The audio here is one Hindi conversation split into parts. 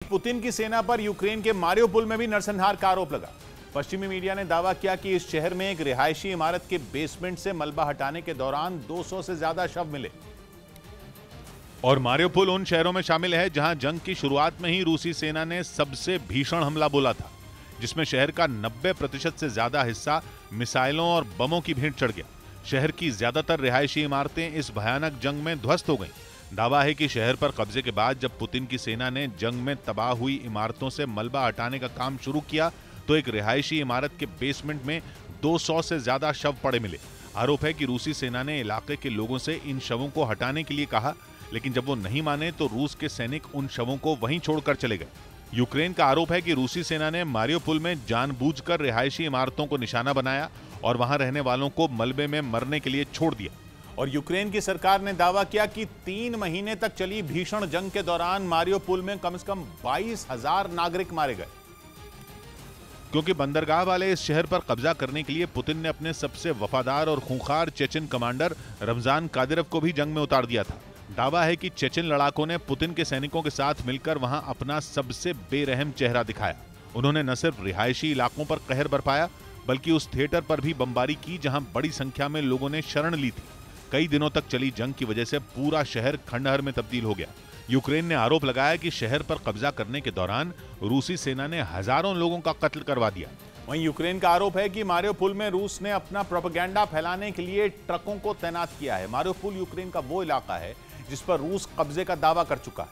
पुतिन की सेना पर यूक्रेन के मारियोपोल में भी नरसंहार का आरोप लगा। पश्चिमी मीडिया ने दावा किया कि इस शहर में एक रिहायशी इमारत के बेसमेंट से मलबा हटाने के दौरान 200 से ज्यादा शव मिले। और मारियोपोल उन शहरों में शामिल है जहां जंग की शुरुआत में ही रूसी सेना ने सबसे भीषण हमला बोला था, जिसमें शहर का 90% से ज्यादा हिस्सा मिसाइलों और बमों की भेंट चढ़ गया। शहर की ज्यादातर रिहायशी इमारतें इस भयानक जंग में ध्वस्त हो गईं। दावा है कि शहर पर कब्जे के बाद जब पुतिन की सेना ने जंग में तबाह हुई इमारतों से मलबा हटाने का काम शुरू किया तो एक रिहायशी इमारत के बेसमेंट में 200 से ज्यादा शव पड़े मिले। आरोप है कि रूसी सेना ने इलाके के लोगों से इन शवों को हटाने के लिए कहा, लेकिन जब वो नहीं माने तो रूस के सैनिक उन शवों को वहीं छोड़कर चले गए। यूक्रेन का आरोप है कि रूसी सेना ने मारियोपोल में जानबूझकर रिहायशी इमारतों को निशाना बनाया और वहां रहने वालों को मलबे में मरने के लिए छोड़ दिया। और यूक्रेन की सरकार ने दावा किया कि 3 महीने तक चली भीषण जंग के दौरान मारियोपोल में कम से कम 22,000 नागरिक मारे गए। क्योंकि बंदरगाह वाले इस शहर पर कब्जा करने के लिए पुतिन ने अपने सबसे वफादार और खूंखार चेचन कमांडर रमजान कादिरोव को भी जंग में उतार दिया था। दावा है कि चेचन लड़ाकों ने पुतिन के सैनिकों के साथ मिलकर वहां अपना सबसे बेरहम चेहरा दिखाया। उन्होंने न सिर्फ रिहायशी इलाकों पर कहर बरपाया, बल्कि उस थिएटर पर भी बमबारी की जहां बड़ी संख्या में लोगों ने शरण ली थी। कई दिनों तक चली जंग की वजह से पूरा शहर खंडहर में तब्दील हो गया। यूक्रेन ने आरोप लगाया कि शहर पर कब्जा करने के दौरान रूसी सेना ने हजारों लोगों का कत्ल करवा दिया। वहीं यूक्रेन का आरोप है कि मारियोपोल में रूस ने अपना प्रोपेगेंडा फैलाने के लिए ट्रकों को तैनात किया है। मारियोपोल यूक्रेन का वो इलाका है जिस पर रूस कब्जे का दावा कर चुका है,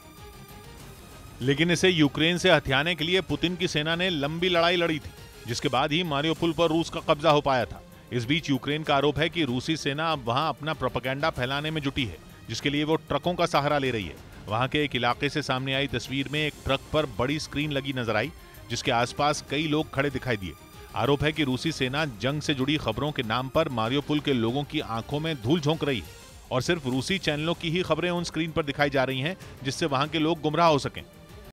लेकिन इसे यूक्रेन से हथियाने के लिए पुतिन की सेना ने लंबी लड़ाई लड़ी थी, जिसके बाद ही मारियोपोल पर रूस का कब्जा हो पाया था। इस बीच यूक्रेन का आरोप है कि रूसी सेना अब वहां अपना प्रोपेगेंडा फैलाने में जुटी है, जिसके लिए वो ट्रकों का सहारा ले रही है। वहां के एक इलाके से सामने आई तस्वीर में एक ट्रक पर बड़ी स्क्रीन लगी नजर आई, जिसके आसपास कई लोग खड़े दिखाई दिए। आरोप है कि रूसी सेना जंग से जुड़ी खबरों के नाम पर मारियोपोल के लोगों की आंखों में धूल झोंक रही है और सिर्फ रूसी चैनलों की ही खबरें उन स्क्रीन पर दिखाई जा रही हैं, जिससे वहां के लोग गुमराह हो सकें।